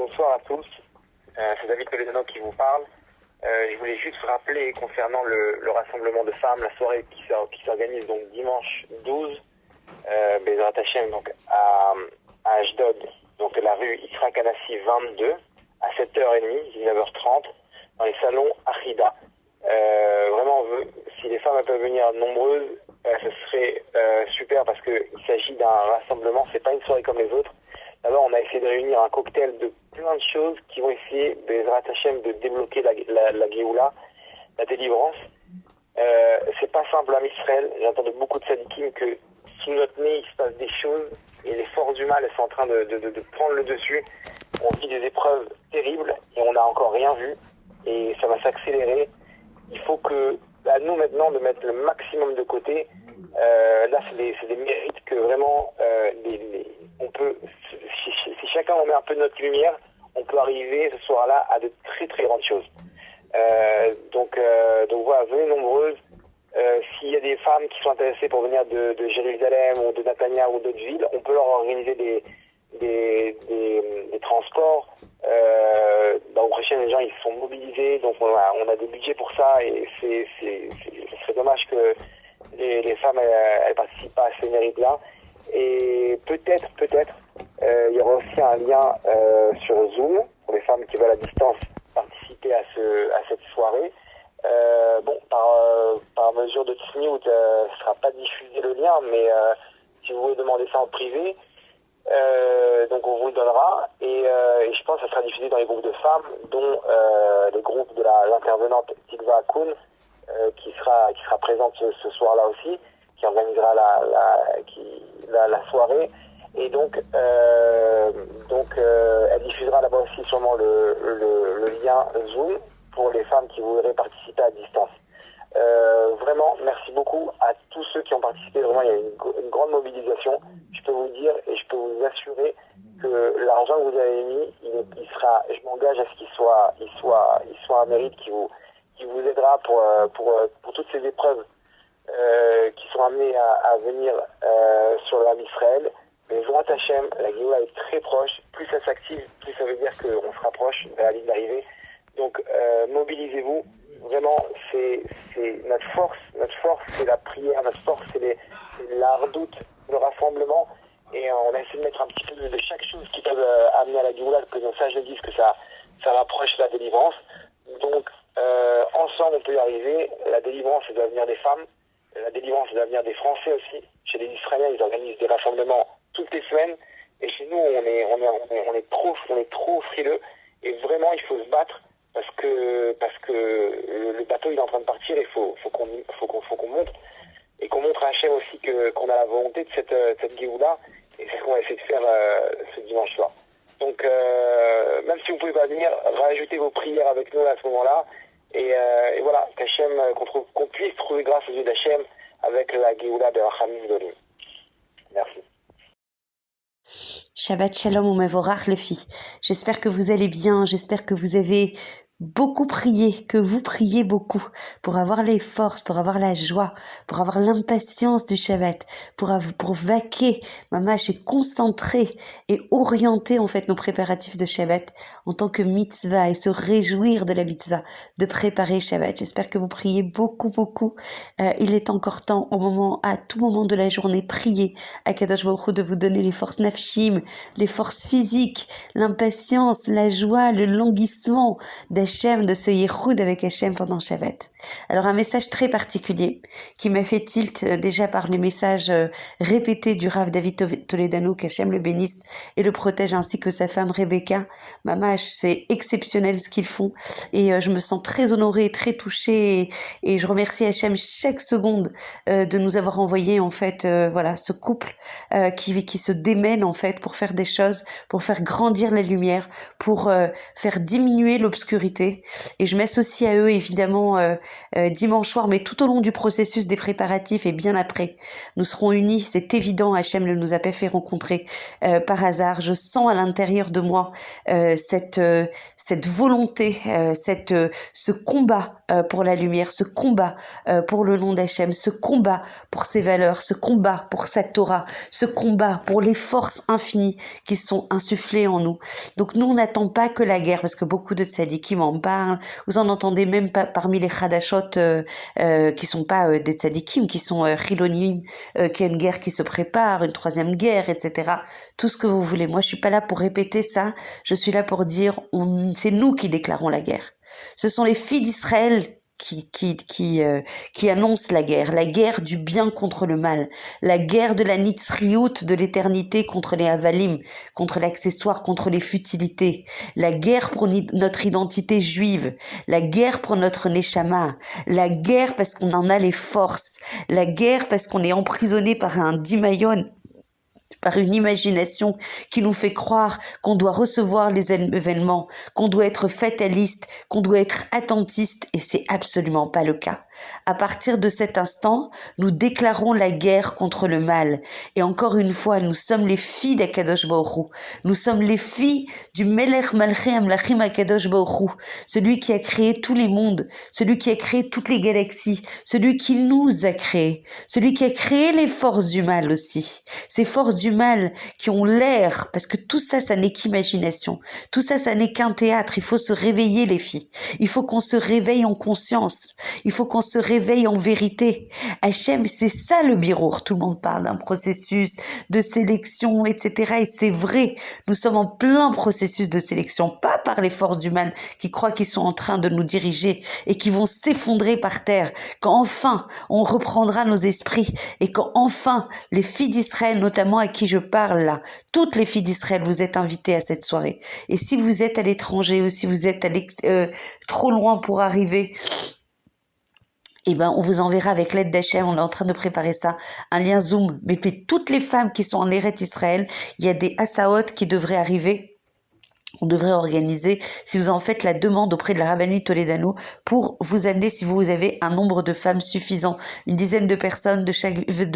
Bonsoir à tous, c'est David Toledano qui vous parle. Je voulais juste rappeler concernant le rassemblement de femmes, la soirée qui s'organise donc dimanche 12, Bezrat Hashem, donc à Ashdod, donc la rue Yitzhak Anassi 22, à 7h30, 19h30, dans les salons Achida. Vraiment, si les femmes peuvent venir nombreuses, ce serait super parce qu'il s'agit d'un rassemblement, c'est pas une soirée comme les autres. D'abord, on a essayé de réunir un cocktail de plein de choses qui vont essayer, Bezrat Hashem, de débloquer la Géoula, la délivrance. C'est pas simple à Israël. J'entends de beaucoup de sadikim que sous notre nez, il se passe des choses et les forces du mal, elles sont en train de prendre le dessus. On vit des épreuves terribles et on n'a encore rien vu et ça va s'accélérer. Il faut que, à nous maintenant, de mettre le maximum de côté. Là, c'est des mérites que vraiment, on peut, si chacun en met un peu de notre lumière, on peut arriver ce soir-là à de très très grandes choses. Donc voilà, venez nombreuses. S'il y a des femmes qui sont intéressées pour venir de Jérusalem ou de Netanya ou d'autres villes, on peut leur organiser des transports. Au prochain, les gens ils sont mobilisés, donc on a des budgets pour ça et ce serait dommage que les femmes elles participent pas à ces mérites-là. Et peut-être, il y aura aussi un lien sur Zoom pour les femmes qui veulent à distance participer à cette soirée. Par mesure de tsniout, ce ne sera pas diffusé le lien, mais si vous voulez demander ça en privé, donc on vous le donnera. Et je pense que ça sera diffusé dans les groupes de femmes, dont le groupe de l'intervenante Tikva Akun, qui sera présente ce soir-là aussi, qui organisera la soirée. Et donc elle diffusera là-bas aussi sûrement le lien Zoom pour les femmes qui voudraient participer à distance. Vraiment, merci beaucoup à tous ceux qui ont participé. Vraiment, il y a une grande mobilisation. Je peux vous dire et je peux vous assurer que l'argent que vous avez mis, il sera, je m'engage à ce qu'il soit un mérite qui vous aidera pour toutes ces épreuves qui sont amenées à venir sur l'âme Israël. Mais Bezrat Hashem, la Géoula est très proche. Plus ça s'active, plus ça veut dire qu'on se rapproche de la ligne d'arrivée. Donc mobilisez-vous. Vraiment, c'est notre force, c'est la prière, notre force, c'est la redoute, le rassemblement. Et on a essayé de mettre un petit peu de chaque chose qui peut amener à la Géoula, que ça je dis que ça rapproche la délivrance. Donc ensemble on peut y arriver. La délivrance, elle doit venir des femmes. La délivrance, elle doit venir des Français aussi. Chez les Israéliens, ils organisent des rassemblements toutes les semaines. Et chez nous, on est trop frileux. Et vraiment, il faut se battre parce que le bateau il est en train de partir. Il faut qu'on monte et qu'on montre à Hachem aussi qu'on a la volonté de cette Géoula. Et c'est ce qu'on va essayer de faire ce dimanche soir. Donc, même si vous pouvez pas venir, rajoutez vos prières avec nous à ce moment-là. Et voilà, qu'Hachem, qu'on puisse trouver grâce aux yeux d'Hachem avec la Géoula de Rachamim Dolim. Merci. Shabbat Shalom Umevorach les filles. J'espère que vous allez bien, j'espère que vous avez beaucoup prié, que vous priez beaucoup pour avoir les forces, pour avoir la joie, pour avoir l'impatience du Shabbat, pour vaquer, mamash, et concentrer et orienter en fait nos préparatifs de Shabbat en tant que mitzvah et se réjouir de la mitzvah, de préparer Shabbat. J'espère que vous priez beaucoup. Il est encore temps à tout moment de la journée, prier à Kadosh Baruch Hu de vous donner les forces nafshim, les forces physiques, l'impatience, la joie, le languissement d'Hachem, de ce Yehoud avec Hachem pendant Shabbat. Alors un message très particulier qui m'a fait tilt déjà par les messages répétés du Rav David Toledano, qu'Hachem le bénisse et le protège, ainsi que sa femme Rebecca. Mamash, c'est exceptionnel ce qu'ils font et je me sens très honorée, très touchée et je remercie Hachem chaque seconde de nous avoir envoyé en fait ce couple qui se démène en fait pour faire des choses, pour faire grandir la lumière, pour faire diminuer l'obscurité. Et je m'associe à eux évidemment dimanche soir, mais tout au long du processus des préparatifs et bien après. Nous serons unis, c'est évident, Hachem ne nous a pas fait rencontrer par hasard. Je sens à l'intérieur de moi cette volonté, ce combat pour la lumière, ce combat pour le nom d'Hachem, ce combat pour ses valeurs, ce combat pour sa Torah, ce combat pour les forces infinies qui sont insufflées en nous. Donc nous, on n'attend pas que la guerre, parce que beaucoup de tzadikim en parlent. Vous en entendez même pas parmi les chadashot qui sont pas des tzadikim, qui sont chilonim, qu'il y a une guerre qui se prépare, une troisième guerre, etc. Tout ce que vous voulez. Moi, je suis pas là pour répéter ça. Je suis là pour dire, c'est nous qui déclarons la guerre. Ce sont les filles d'Israël qui annoncent la guerre du bien contre le mal, la guerre de la nitzriout, de l'éternité contre les avalim, contre l'accessoire, contre les futilités, la guerre pour notre identité juive, la guerre pour notre neshama, la guerre parce qu'on en a les forces, la guerre parce qu'on est emprisonné par un dimayon, par une imagination qui nous fait croire qu'on doit recevoir les événements, qu'on doit être fataliste, qu'on doit être attentiste, et c'est absolument pas le cas. À partir de cet instant, nous déclarons la guerre contre le mal. Et encore une fois, nous sommes les filles d'Akadosh Baruch Hu. Nous sommes les filles du Melech Malchei Amlachim Akadosh Baruch Hu, celui qui a créé tous les mondes, celui qui a créé toutes les galaxies, celui qui nous a créés, celui qui a créé les forces du mal aussi. Ces forces du mal qui ont l'air, parce que tout ça, ça n'est qu'imagination. Tout ça, ça n'est qu'un théâtre. Il faut se réveiller, les filles. Il faut qu'on se réveille en conscience. Il faut qu'on se réveille en vérité. Hachem, c'est ça le birour. Tout le monde parle d'un processus de sélection, etc. Et c'est vrai, nous sommes en plein processus de sélection, pas par les forces du mal qui croient qu'ils sont en train de nous diriger et qui vont s'effondrer par terre. Quand enfin on reprendra nos esprits et quand enfin les filles d'Israël, notamment à qui je parle là, toutes les filles d'Israël, vous êtes invitées à cette soirée. Et si vous êtes à l'étranger ou si vous êtes trop loin pour arriver, eh ben, on vous enverra avec l'aide d'Hachem, on est en train de préparer ça, un lien Zoom. Mais puis toutes les femmes qui sont en Eretz Israël, il y a des Assaot qui devraient arriver. On devrait organiser, si vous en faites la demande auprès de la Rabbani Toledano, pour vous amener, si vous avez un nombre de femmes suffisant, une dizaine de personnes de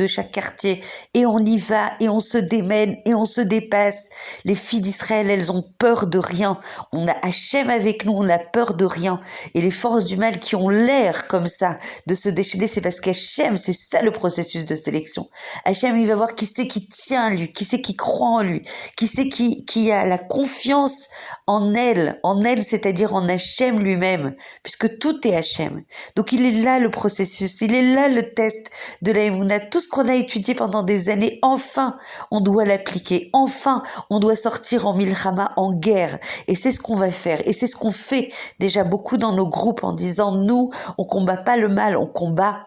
chaque quartier, et on y va, et on se démène, et on se dépasse. Les filles d'Israël, elles ont peur de rien. On a Hachem avec nous, on a peur de rien. Et les forces du mal qui ont l'air comme ça de se déchaîner, c'est parce qu'Hachem, c'est ça le processus de sélection. Hachem, il va voir qui c'est qui tient à lui, qui c'est qui croit en lui, qui c'est qui a la confiance en elle, c'est-à-dire en Hachem lui-même, puisque tout est Hachem. Donc il est là le processus, il est là le test de la Emouna. Tout ce qu'on a étudié pendant des années, enfin, on doit l'appliquer. Enfin, on doit sortir en milchama, en guerre. Et c'est ce qu'on va faire. Et c'est ce qu'on fait déjà beaucoup dans nos groupes en disant, nous, on combat pas le mal, on combat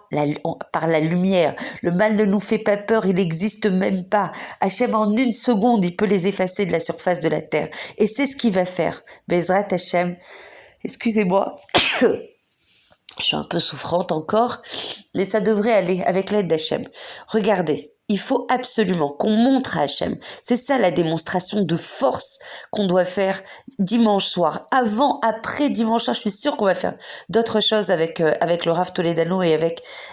par la lumière. Le mal ne nous fait pas peur, il n'existe même pas. Hachem, en une seconde, il peut les effacer de la surface de la terre. Et c'est ce qu'il va faire. Bezrat Hachem. Excusez-moi. Je suis un peu souffrante encore, mais ça devrait aller avec l'aide d'Hachem. Regardez. Il faut absolument qu'on montre à Hachem. C'est ça la démonstration de force qu'on doit faire dimanche soir. Avant, après dimanche soir, je suis sûre qu'on va faire d'autres choses avec le Rav Toledano et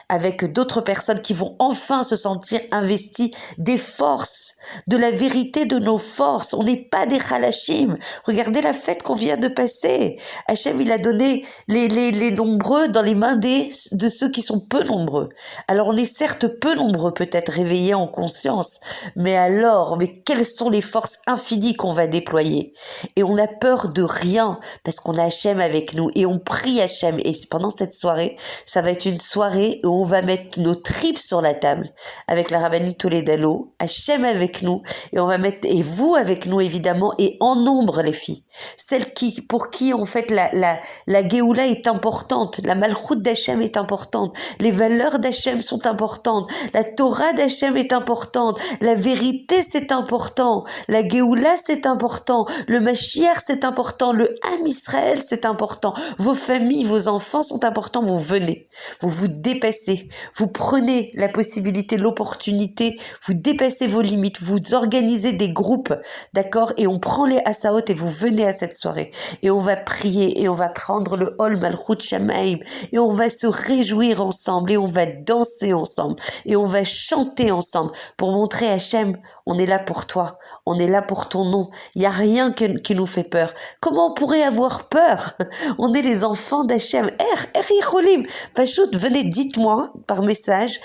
avec d'autres personnes qui vont enfin se sentir investies des forces, de la vérité de nos forces. On n'est pas des Khalashim. Regardez la fête qu'on vient de passer. Hachem, il a donné les nombreux dans les mains de ceux qui sont peu nombreux. Alors on est certes peu nombreux peut-être réveillés en conscience, mais quelles sont les forces infinies qu'on va déployer? Et on a peur de rien, parce qu'on a Hachem avec nous, et on prie Hachem, et pendant cette soirée, ça va être une soirée où on va mettre nos tripes sur la table, avec la Rabbani Toledano, Hachem avec nous, et vous avec nous évidemment, et en nombre les filles, celles pour qui en fait la Géoula est importante, la Malchut d'Hachem est importante, les valeurs d'Hachem sont importantes, la Torah d'Hachem est importante, la vérité c'est important, la Géoula c'est important, le Mashiach c'est important, le Ham Israël c'est important, vos familles, vos enfants sont importants, vous venez, vous vous dépassez, vous prenez la possibilité, l'opportunité, vous dépassez vos limites, vous organisez des groupes, d'accord, et on prend les Assaot et vous venez à cette soirée, et on va prier, et on va prendre le Hol Malchut Shamaim, et on va se réjouir ensemble, et on va danser ensemble, et on va chanter ensemble, ensemble pour montrer à Hachem, on est là pour toi, on est là pour ton nom. Il n'y a rien qui nous fait peur. Comment on pourrait avoir peur? On est les enfants d'Hachem. Richolim. Pachout, venez, dites-moi par message,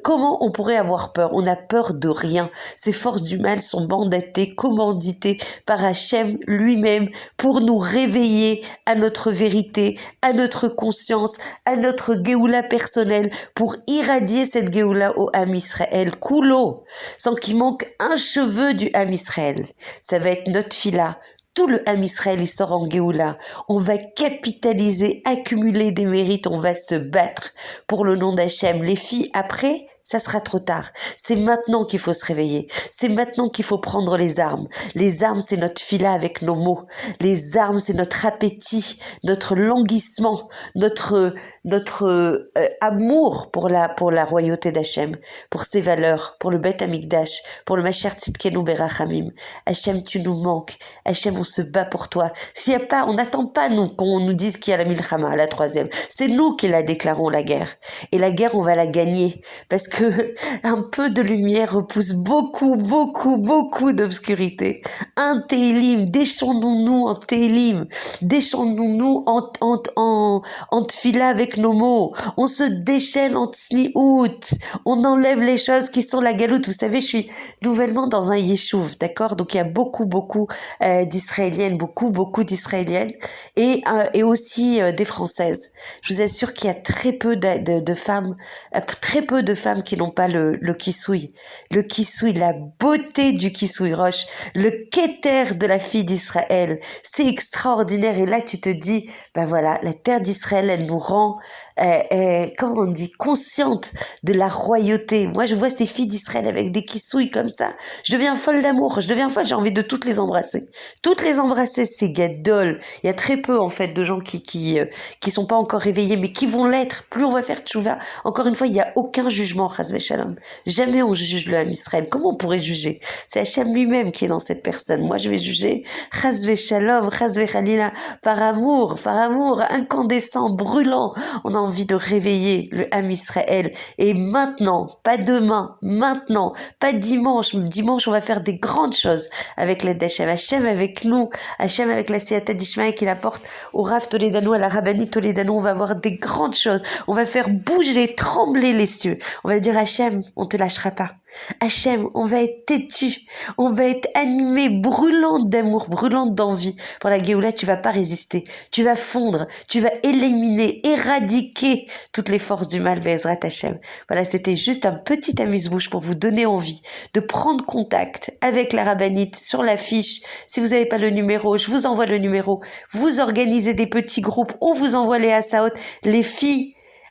comment on pourrait avoir peur? On a peur de rien. Ces forces du mal sont mandatées, commanditées par Hachem lui-même pour nous réveiller à notre vérité, à notre conscience, à notre Géoula personnelle, pour irradier cette Géoula au Ham Israël. Koulo, sans qu'il manque un cheveu du Ham Israël. Ça va être notre fila. Tout le Ham Israël, il sort en Géoula. On va capitaliser, accumuler des mérites, on va se battre pour le nom d'Hachem. Les filles, après, ça sera trop tard. C'est maintenant qu'il faut se réveiller. C'est maintenant qu'il faut prendre les armes. Les armes, c'est notre fila avec nos mots. Les armes, c'est notre appétit, notre languissement, notre amour pour la royauté d'Hachem, pour ses valeurs, pour le Beth Amikdash, pour le Mashiach Tzidkenu Berachamim. Hachem, tu nous manques. Hachem, on se bat pour toi. S'il y a pas, on n'attend pas nous qu'on nous dise qu'il y a la Milchama, la troisième. C'est nous qui la déclarons la guerre. Et la guerre, on va la gagner. Parce que un peu de lumière repousse beaucoup d'obscurité. Un Télim, déchons-nous en Télim. Déchons-nous en tfila avec nos mots. On se déchaîne en tsniout. On enlève les choses qui sont la galoute. Vous savez, je suis nouvellement dans un yeshuv, d'accord? Donc il y a beaucoup d'Israéliennes, beaucoup d'Israéliennes et aussi des Françaises. Je vous assure qu'il y a très peu de femmes qui n'ont pas le kissoui. Le kissoui, la beauté du kissoui roche, le keter de la fille d'Israël. C'est extraordinaire. Et là, tu te dis, ben voilà, la terre d'Israël, elle nous rend, comment on dit, consciente de la royauté. Moi, je vois ces filles d'Israël avec des kissouilles comme ça. Je deviens folle d'amour. J'ai envie de toutes les embrasser. Toutes les embrasser, c'est gadol. Il y a très peu, en fait, de gens qui sont pas encore réveillés, mais qui vont l'être. Plus on va faire tchouva. Encore une fois, il y a aucun jugement, chas v'shalom. Jamais on juge le Ham Israël. Comment on pourrait juger? C'est Hachem lui-même qui est dans cette personne. Moi, je vais juger, chas v'shalom, chas v'chalila, par amour, incandescent, brûlant. On a envie de réveiller le Ham Israël. Et maintenant, pas demain, maintenant, pas dimanche. Dimanche, on va faire des grandes choses avec l'aide d'Hachem. Hachem avec nous, Hachem avec la Siyata d'Ishmael qui apporte au Rav Toledano, à la Rabbani Toledano. On va voir des grandes choses. On va faire bouger, trembler les cieux. On va dire Hachem, on te lâchera pas. Hachem, on va être têtu, on va être animé, brûlant d'amour, brûlant d'envie. Pour la Géoula, tu vas pas résister. Tu vas fondre, tu vas éliminer, éradiquer toutes les forces du mal, Be'ezrat Hachem. Voilà, c'était juste un petit amuse-bouche pour vous donner envie de prendre contact avec la rabbinite sur la fiche. Si vous n'avez pas le numéro, je vous envoie le numéro. Vous organisez des petits groupes, on vous envoie les Hasaot, les filles.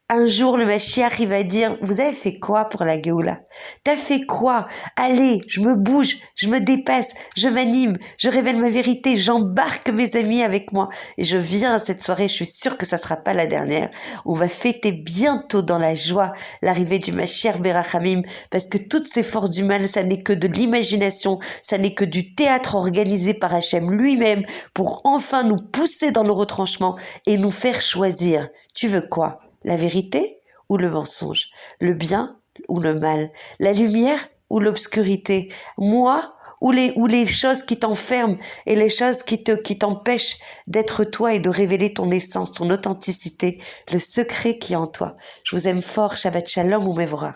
Un jour, le Mashiach, il va dire, vous avez fait quoi pour la Géoula? T'as fait quoi? Allez, je me bouge, je me dépasse, je m'anime, je révèle ma vérité, j'embarque mes amis avec moi. Et je viens à cette soirée, je suis sûre que ça sera pas la dernière. On va fêter bientôt dans la joie l'arrivée du Mashiach Berachamim, parce que toutes ces forces du mal, ça n'est que de l'imagination, ça n'est que du théâtre organisé par Hachem lui-même pour enfin nous pousser dans le retranchement et nous faire choisir. Tu veux quoi? La vérité ou le mensonge? Le bien ou le mal? La lumière ou l'obscurité? Moi ou les choses qui t'enferment et les choses qui t'empêchent d'être toi et de révéler ton essence, ton authenticité, le secret qui est en toi. Je vous aime fort. Shabbat Shalom ou Mevorach.